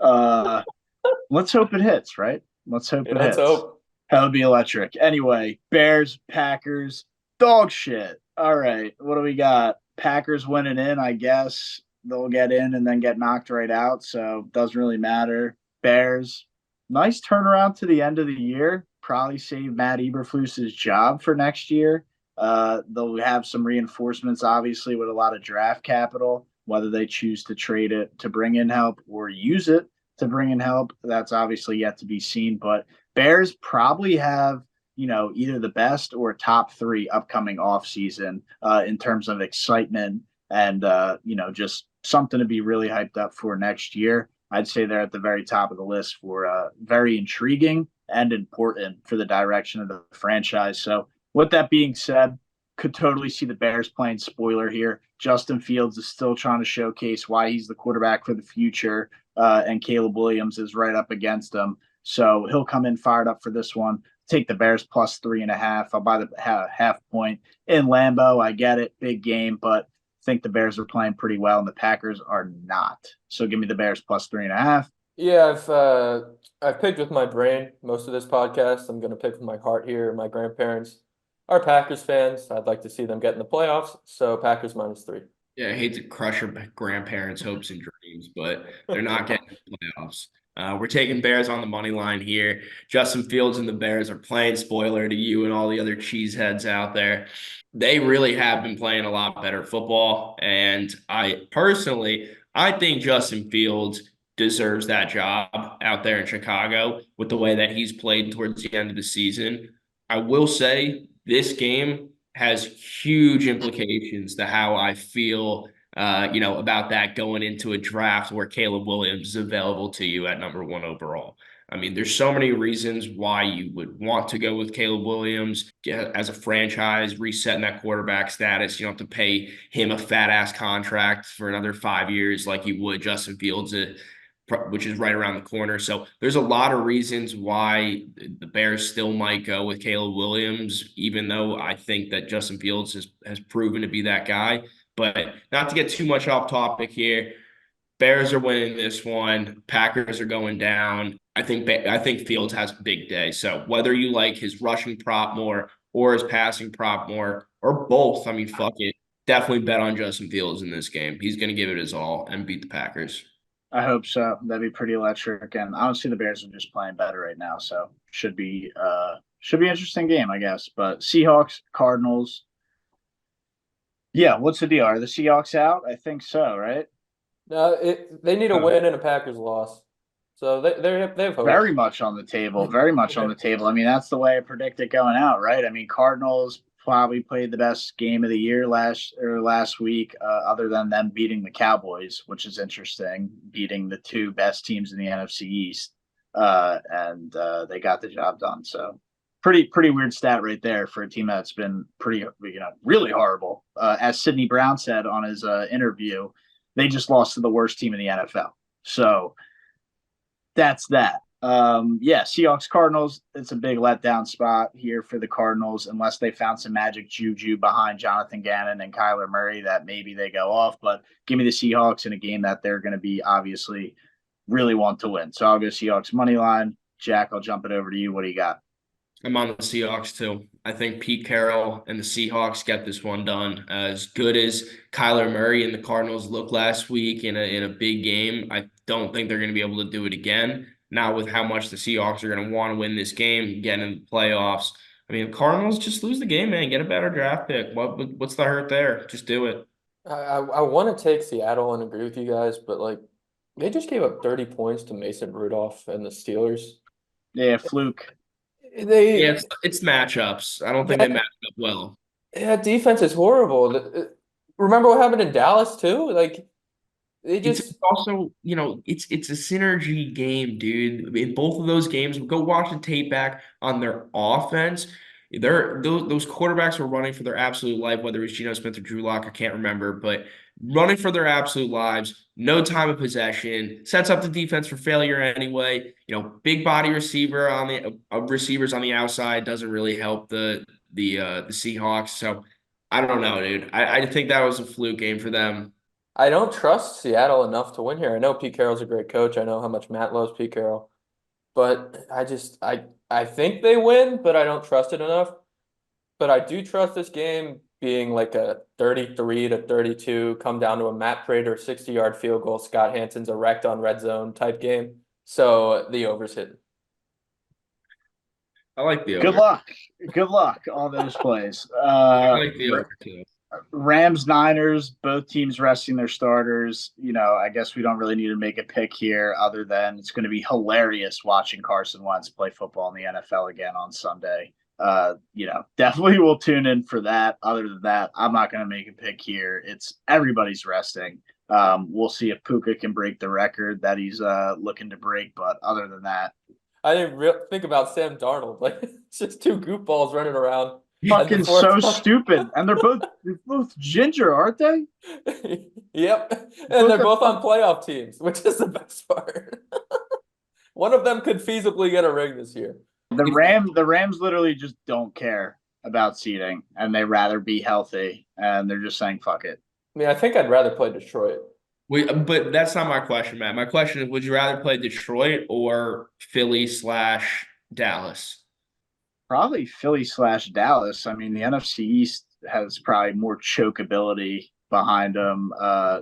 Let's hope it hits, right? Let's hope it hits. That would be electric. Anyway, Bears, Packers, dog shit. All right, what do we got? Packers winning in, I guess. They'll get in and then get knocked right out, so it doesn't really matter. Bears, nice turnaround to the end of the year. Probably save Matt Eberflus's job for next year. They'll have some reinforcements, obviously, with a lot of draft capital. Whether they choose to trade it to bring in help or use it to bring in help, that's obviously yet to be seen. But Bears probably have, either the best or top 3 upcoming offseason in terms of excitement and, just something to be really hyped up for next year. I'd say they're at the very top of the list for very intriguing and important for the direction of the franchise. So with that being said, could totally see the Bears playing spoiler here. Justin Fields is still trying to showcase why he's the quarterback for the future, and Caleb Williams is right up against him. So he'll come in fired up for this one. Take the Bears plus 3.5. I'll buy the half point in Lambeau. I get it, big game, but I think the Bears are playing pretty well and the Packers are not. So give me the Bears plus 3.5. Yeah, I've picked with my brain most of this podcast. I'm going to pick with my heart here. My grandparents are Packers fans. I'd like to see them get in the playoffs. So Packers minus 3. Yeah, I hate to crush your grandparents' hopes and dreams, but they're not getting the playoffs. We're taking Bears on the money line here. Justin Fields and the Bears are playing spoiler to you and all the other cheeseheads out there. They really have been playing a lot better football. And I think Justin Fields deserves that job out there in Chicago with the way that he's played towards the end of the season. I will say this game has huge implications to how I feel, about that going into a draft where Caleb Williams is available to you at number 1 overall. I mean, there's so many reasons why you would want to go with Caleb Williams as a franchise, resetting that quarterback status. You don't have to pay him a fat ass contract for another 5 years like you would Justin Fields, which is right around the corner. So there's a lot of reasons why the Bears still might go with Caleb Williams, even though I think that Justin Fields has proven to be that guy. But not to get too much off topic here, Bears are winning this one. Packers are going down. I think Fields has a big day. So whether you like his rushing prop more or his passing prop more or both, I mean, fuck it. definitely bet on Justin Fields in this game. He's going to give it his all and beat the Packers. I hope so. That'd be pretty electric. And honestly, the Bears are just playing better right now, so should be an interesting game, I guess. But Seahawks, Cardinals. Yeah, what's the deal? Are the Seahawks out? I think so, right? No, they need a win and a Packers loss, so they have hope. Very much on the table. Very much on the table. I mean, that's the way I predict it going out, right? I mean, Cardinals probably played the best game of the year last week, other than them beating the Cowboys, which is interesting, beating the two best teams in the NFC East, and they got the job done. So, pretty weird stat right there for a team that's been pretty, really horrible. As Sidney Brown said on his interview, they just lost to the worst team in the NFL. So that's that. Yeah, Seahawks Cardinals. It's a big letdown spot here for the Cardinals, unless they found some magic juju behind Jonathan Gannon and Kyler Murray that maybe they go off. But give me the Seahawks in a game that they're going to be obviously really want to win. So I'll go Seahawks money line. Jack, I'll jump it over to you. What do you got? I'm on the Seahawks too. I think Pete Carroll and the Seahawks get this one done. As good as Kyler Murray and the Cardinals looked last week in a big game, I don't think they're going to be able to do it again. Now with how much the Seahawks are going to want to win this game, get into the playoffs. I mean, the Cardinals just lose the game, man. Get a better draft pick. What's the hurt there? Just do it. I want to take Seattle and agree with you guys, but like they just gave up 30 points to Mason Rudolph and the Steelers. Yeah, fluke. It's matchups. I don't think they match up well. Yeah, defense is horrible. Remember what happened in Dallas too? Like they just It's also, it's a synergy game, dude. In both of those games, go watch the tape back on their offense. Those quarterbacks were running for their absolute life, whether it was Geno Smith or Drew Lock, I can't remember, but running for their absolute lives, no time of possession, sets up the defense for failure anyway. Big body receiver on the receivers on the outside doesn't really help the Seahawks. So I don't know, dude. I think that was a fluke game for them. I don't trust Seattle enough to win here. I know Pete Carroll's a great coach. I know how much Matt loves Pete Carroll, but I think they win, but I don't trust it enough. But I do trust this game being like a 33-32, come down to a Matt Prater 60-yard field goal, Scott Hansen's erect on red zone type game. So the over's hitting. I like the over. Good luck on those plays. I like the over too. Rams, Niners, both teams resting their starters. I guess we don't really need to make a pick here other than it's going to be hilarious watching Carson Wentz play football in the NFL again on Sunday. Definitely will tune in for that. Other than that, I'm not going to make a pick here. It's everybody's resting. We'll see if Puka can break the record that he's looking to break. But other than that, I didn't think about Sam Darnold. Like it's just two goofballs running around. Fucking so stupid. And they're both ginger, aren't they? Yep. And they're both on playoff teams, which is the best part. One of them could feasibly get a ring this year. The Rams literally just don't care about seeding, and they rather be healthy, and they're just saying fuck it. I mean, I think I'd rather play Detroit. But that's not my question, Matt. My question is, would you rather play Detroit or Philly/Dallas? Probably Philly/Dallas. I mean, the NFC East has probably more chokeability behind them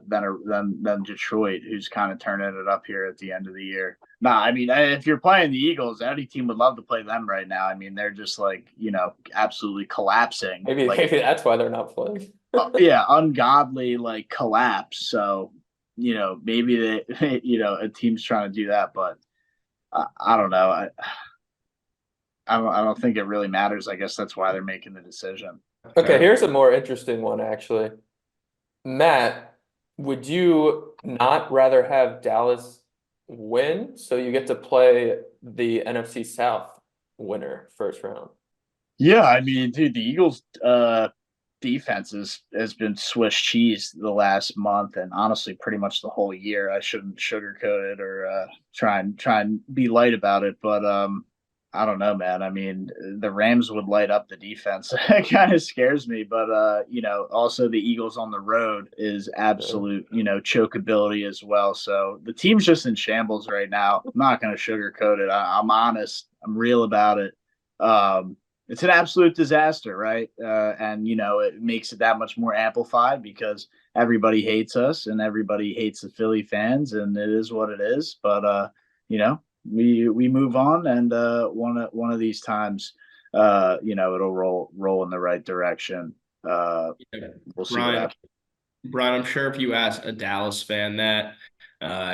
than Detroit, who's kind of turning it up here at the end of the year. Nah, I mean, if you're playing the Eagles, any team would love to play them right now. I mean, they're just absolutely collapsing. Maybe that's why they're not playing. Yeah, ungodly collapse. So, maybe a team's trying to do that, but I don't know. I don't think it really matters. I guess that's why they're making the decision. Okay, here's a more interesting one, actually. Matt, would you not rather have Dallas win so you get to play the NFC South winner first round? Yeah, I mean, dude, the Eagles' defense has been Swiss cheese the last month, and honestly, pretty much the whole year. I shouldn't sugarcoat it or try and be light about it, but I don't know, man. I mean, the Rams would light up the defense. It kind of scares me, but also the Eagles on the road is absolute, chokeability as well. So the team's just in shambles right now. I'm not going to sugarcoat it. I'm honest. I'm real about it. It's an absolute disaster, right? And it makes it that much more amplified because everybody hates us and everybody hates the Philly fans, and it is what it is. But we move on, and one of these times, it'll roll in the right direction. Yeah. We'll see what Brian, happens. Brian, I'm sure if you ask a Dallas fan that,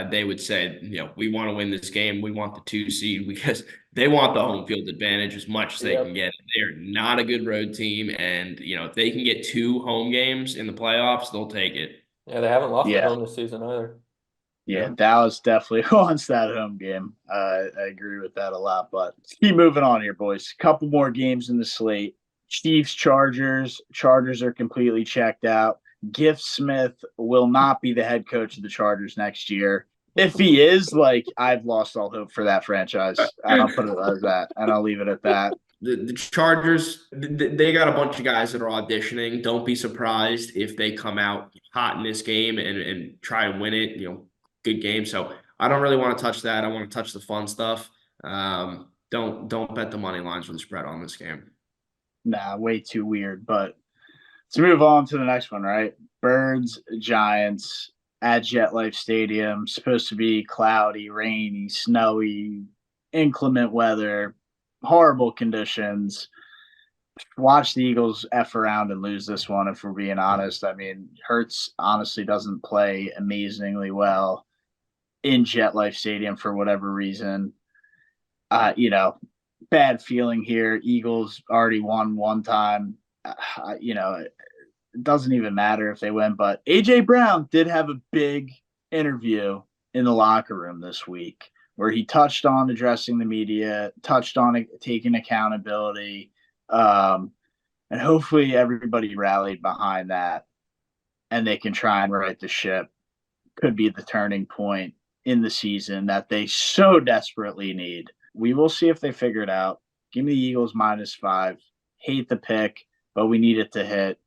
they would say, we want to win this game. We want the 2 seed because they want the home field advantage as much as they can Yep. get. They're not a good road team, and if they can get 2 home games in the playoffs, they'll take it. Yeah, they haven't lost at Yeah, home this season either. yeah, Yeah. Dallas definitely wants that home game. I agree with that a lot. But let's keep moving on here, boys. Couple more games in the slate. Chiefs, Chargers. Chargers are completely checked out. Gift Smith will not be the head coach of the Chargers next year. If he is, I've lost all hope for that franchise. I'll put it as that, and I'll leave it at that. The Chargers, they got a bunch of guys that are auditioning. Don't be surprised if they come out hot in this game and try and win it. Good game. So I don't really want to touch that. I want to touch the fun stuff. Don't bet the money lines or the spread on this game. Nah, way too weird. But let's move on to the next one, right? Birds, Giants at JetLife Stadium. Supposed to be cloudy, rainy, snowy, inclement weather, horrible conditions. Watch the Eagles F around and lose this one, if we're being honest. I mean, Hurts honestly doesn't play amazingly well in JetLife Stadium for whatever reason. Bad feeling here. Eagles already won one time. It doesn't even matter if they win, but A.J. Brown did have a big interview in the locker room this week where he touched on addressing the media, touched on taking accountability, and hopefully everybody rallied behind that and they can try and right the ship. Could be the turning point in the season that they so desperately need. We will see if they figure it out. Give me the Eagles -5. Hate the pick, but we need it to hit.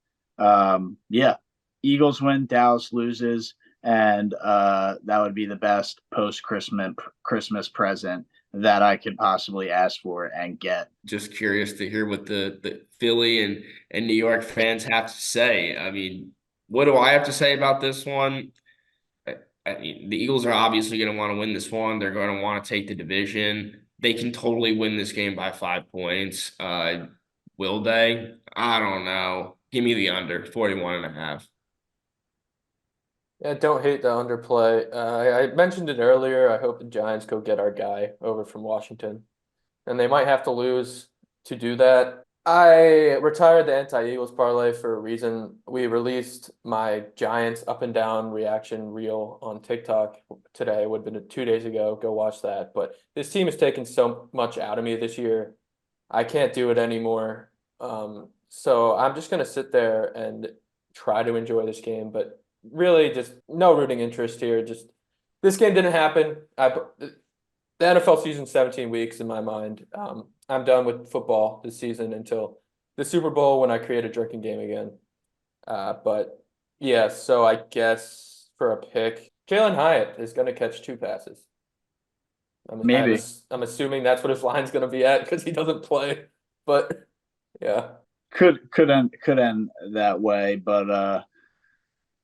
Eagles win, Dallas loses, and that would be the best post-Christmas present that I could possibly ask for and get. Just curious to hear what the Philly and New York fans have to say. I mean, what do I have to say about this one? I mean, the Eagles are obviously going to want to win this one. They're going to want to take the division. They can totally win this game by 5 points. Will they? I don't know. Give me the under, 41.5. Yeah, don't hate the underplay. I mentioned it earlier. I hope the Giants go get our guy over from Washington. And they might have to lose to do that. I retired the anti-Eagles parlay for a reason. We released my Giants up and down reaction reel on TikTok today. It would have been 2 days ago. Go watch that. But this team has taken so much out of me this year. I can't do it anymore. So I'm just going to sit there and try to enjoy this game. But really just no rooting interest here. Just this game didn't happen. The NFL season's 17 weeks in my mind. I'm done with football this season until the Super Bowl when I create a drinking game again. But yeah, so I guess for a pick, Jalen Hyatt is going to catch 2 passes. Maybe. I'm assuming that's what his line's going to be at because he doesn't play. But yeah, Could end that way, but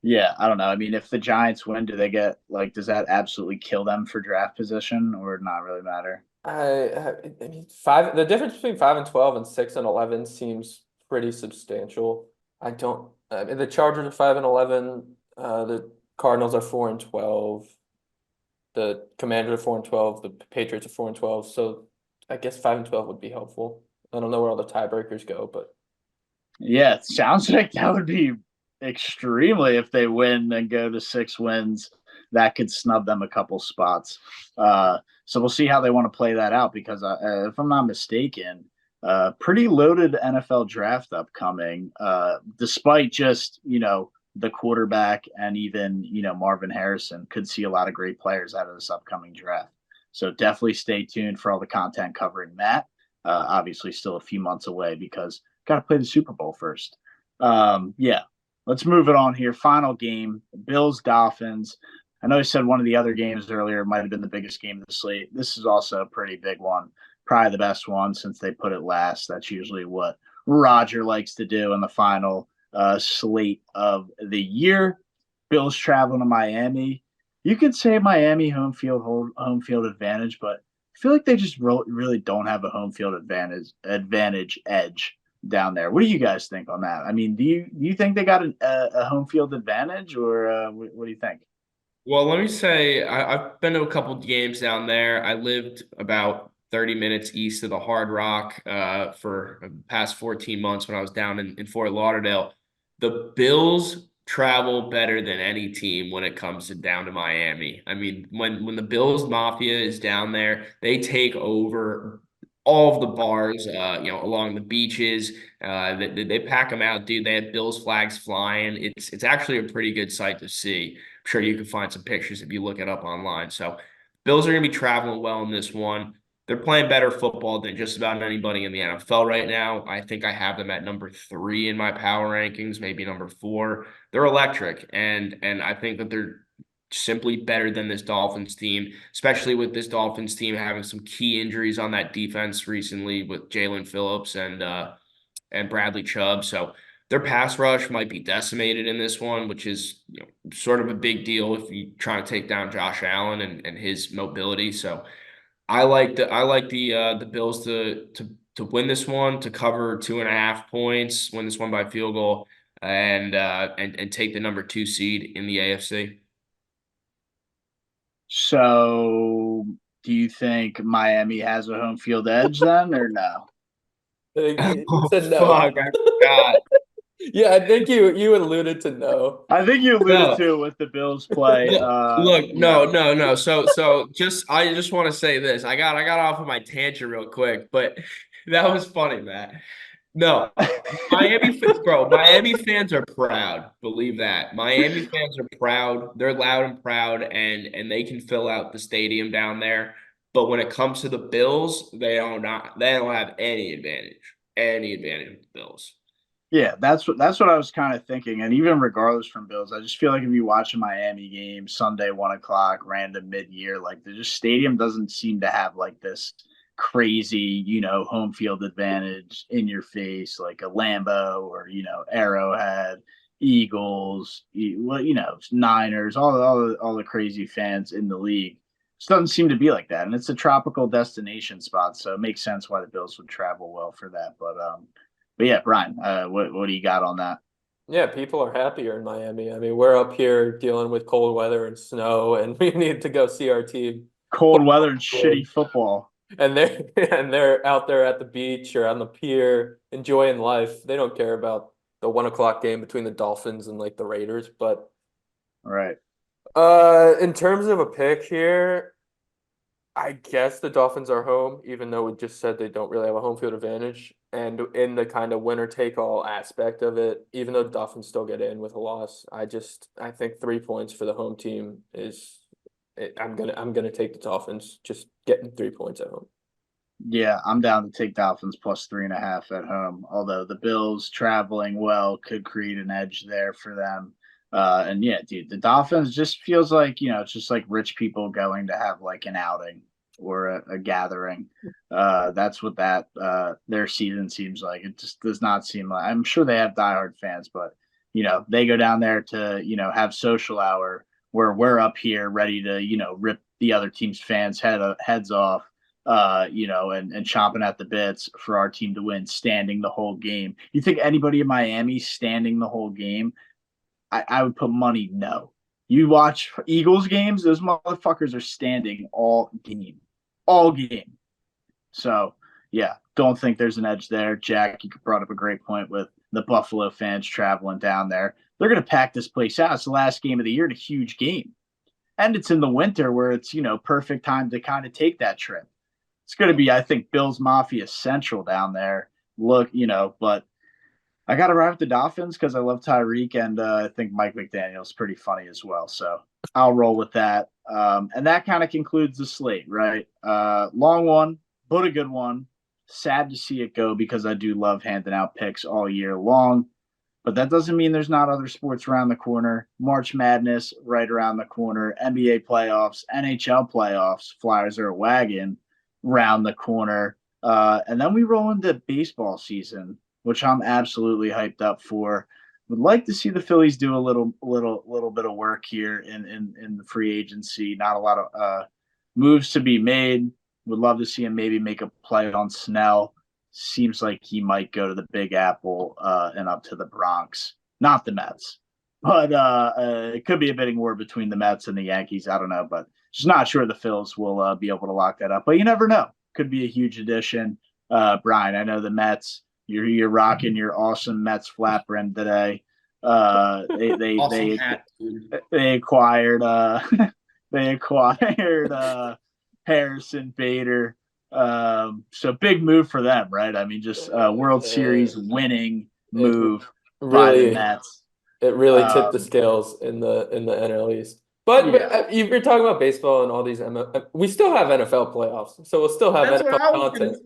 yeah, I don't know. I mean, if the Giants win, do they get does that absolutely kill them for draft position or not really matter? I mean the difference between 5-12 and 6-11 seems pretty substantial. I mean, the Chargers are 5-11, the Cardinals are 4-12, the Commanders are 4-12, the Patriots are 4-12. So I guess 5-12 would be helpful. I don't know where all the tiebreakers go, but Yeah, it sounds like that would be extremely if they win and go to 6 wins. That could snub them a couple spots. So we'll see how they want to play that out because if I'm not mistaken, pretty loaded NFL draft upcoming, despite just, the quarterback and even, Marvin Harrison could see a lot of great players out of this upcoming draft. So definitely stay tuned for all the content covering that. Obviously still a few months away because got to play the Super Bowl first. Let's move it on here. Final game, Bills, Dolphins. I know I said one of the other games earlier might have been the biggest game of the slate. This is also a pretty big one. probably the best one since they put it last. That's usually what Roger likes to do in the final slate of the year. Bills traveling to Miami. You could say Miami home field advantage, but I feel like they just really don't have a home field advantage edge down there. What do you guys think on that? I mean, do you think they got a home field advantage, or what do you think? Well, let me say I've been to a couple games down there. I lived about 30 minutes east of the Hard Rock for the past 14 months when I was down in Fort Lauderdale. The Bills travel better than any team when it comes to down to Miami. I mean, when the Bills Mafia is down there, they take over all of the bars, along the beaches. They pack them out, dude. They have Bills flags flying. It's actually a pretty good sight to see. I'm sure you can find some pictures if you look it up online. So Bills are going to be traveling well in this one. They're playing better football than just about anybody in the NFL right now. I think I have them at number 3 in my power rankings, maybe number 4. They're electric, and I think that they're simply better than this Dolphins team, especially with this Dolphins team having some key injuries on that defense recently with Jalen Phillips and Bradley Chubb. So their pass rush might be decimated in this one, which is sort of a big deal if you try to take down Josh Allen and his mobility. So I like the Bills to win this one, to cover 2.5 points, win this one by field goal, and take the number 2 seed in the AFC. So, do you think Miami has a home field edge then, or no? You Oh said no. fuck! I forgot. Yeah, I think you alluded to no. I think you alluded No. to it with the Bills play. Look, no. So I just want to say this. I got off of my tangent real quick, but that was funny, Matt. No, Miami fans are proud. Believe that. Miami fans are proud. They're loud and proud, and they can fill out the stadium down there. But when it comes to the Bills, they don't have any advantage. Any advantage with the Bills. Yeah, that's what I was kind of thinking. And even regardless from Bills, I just feel like if you watch a Miami game Sunday 1 o'clock, random mid-year, like the just stadium doesn't seem to have like this crazy, home field advantage in your face, like a Lambeau or Arrowhead, Eagles, Niners, all the crazy fans in the league. It doesn't seem to be like that, and it's a tropical destination spot, so it makes sense why the Bills would travel well for that. But yeah, Brian, what do you got on that? Yeah, people are happier in Miami. I mean, we're up here dealing with cold weather and snow, and we need to go see our team. Cold weather and shitty football. And they're out there at the beach or on the pier enjoying life. They don't care about the 1 o'clock game between the Dolphins and like the Raiders. But All right. in terms of a pick here, I guess the Dolphins are home, even though we just said they don't really have a home field advantage. And in the kind of winner take all aspect of it, even though the Dolphins still get in with a loss, I think 3 points for the home team is I'm gonna take the Dolphins, just getting 3 points at home. Yeah, I'm down to take Dolphins plus 3.5 at home. Although the Bills traveling well could create an edge there for them. And yeah, dude, the Dolphins just feels like it's just like rich people going to have like an outing or a gathering. That's what their season seems like. It just does not seem like. I'm sure they have diehard fans, but they go down there to have social hour where we're up here ready to rip the other team's fans heads off. And chomping at the bits for our team to win, standing the whole game. You think anybody in Miami standing the whole game? I would put money no. You watch Eagles games; those motherfuckers are standing all game, all game. So yeah, don't think there's an edge there. Jack, you brought up a great point with the Buffalo fans traveling down there. They're going to pack this place out. It's the last game of the year, and a huge game, and it's in the winter where it's perfect time to kind of take that trip. It's going to be, I think, Bills Mafia Central down there. But I got to ride with the Dolphins because I love Tyreek, and I think Mike McDaniel's pretty funny as well. So I'll roll with that. And that kind of concludes the slate, right? Long one, but a good one. Sad to see it go because I do love handing out picks all year long. But that doesn't mean there's not other sports around the corner. March Madness right around the corner. NBA playoffs, NHL playoffs, Flyers are a wagon. round the corner. And then we roll into baseball season, which I'm absolutely hyped up for. Would like to see the Phillies do a little bit of work here in the free agency. Not a lot of moves to be made. Would love to see him maybe make a play on Snell. Seems like he might go to the Big Apple and up to the Bronx, not the Mets. But it could be a bidding war between the Mets and the Yankees. I don't know, but just not sure the Phils will be able to lock that up. But you never know. Could be a huge addition. Brian, I know the Mets. You're rocking your awesome Mets flat brim today. Awesome hat, dude. They acquired Harrison Bader. So big move for them, right? I mean, just World Series winning move by the Mets. It really tipped the scales in the NL East. But you're talking about baseball and all these we still have NFL playoffs, so we'll still have That's NFL what I was content.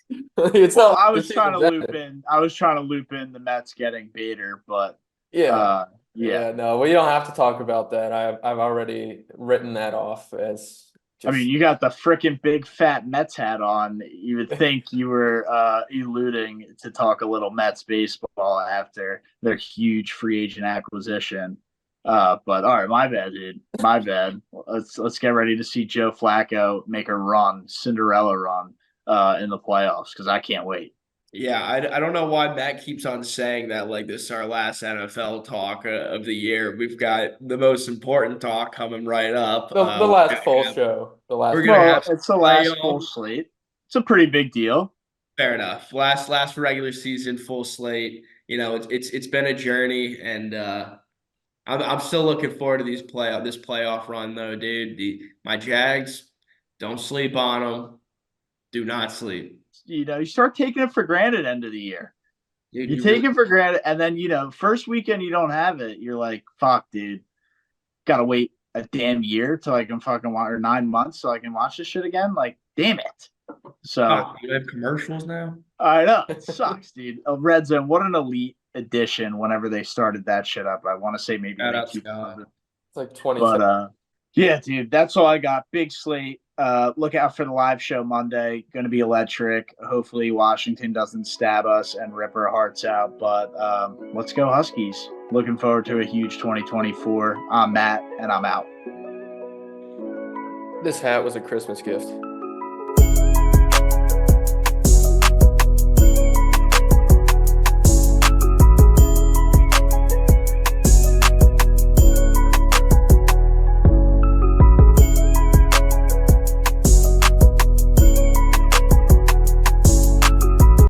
gonna say. It's I was trying to loop in the Mets getting Bader, but no, we don't have to talk about that. I've already written that off as. I mean, you got the freaking big fat Mets hat on. You would think you were alluding to talk a little Mets baseball after their huge free agent acquisition. But all right, my bad, dude. My bad. Let's get ready to see Joe Flacco make a run, Cinderella run, in the playoffs because I can't wait. Yeah, I don't know why Matt keeps on saying that like this is our last NFL talk of the year. We've got the most important talk coming right up. The last full show. It's the last full slate. It's a pretty big deal. Fair enough. Last regular season full slate. You know, it's been a journey, and I'm still looking forward to this playoff run though, dude. My Jags, don't sleep on them. Do not sleep. You know, you start taking it for granted end of the year. Dude, you take it for granted, and then, first weekend you don't have it. You're like, fuck, dude. Got to wait a damn year till I can fucking watch, or 9 months so I can watch this shit again. Like, damn it. So you have commercials now? I know. It sucks, dude. Red Zone, what an elite edition whenever they started that shit up. I want to say maybe it's like 20. But yeah, dude, that's all I got. Big slate. Look out for the live show Monday. Going to be electric. Hopefully Washington doesn't stab us and rip our hearts out. But let's go Huskies. Looking forward to a huge 2024. I'm Matt, and I'm out. This hat was a Christmas gift.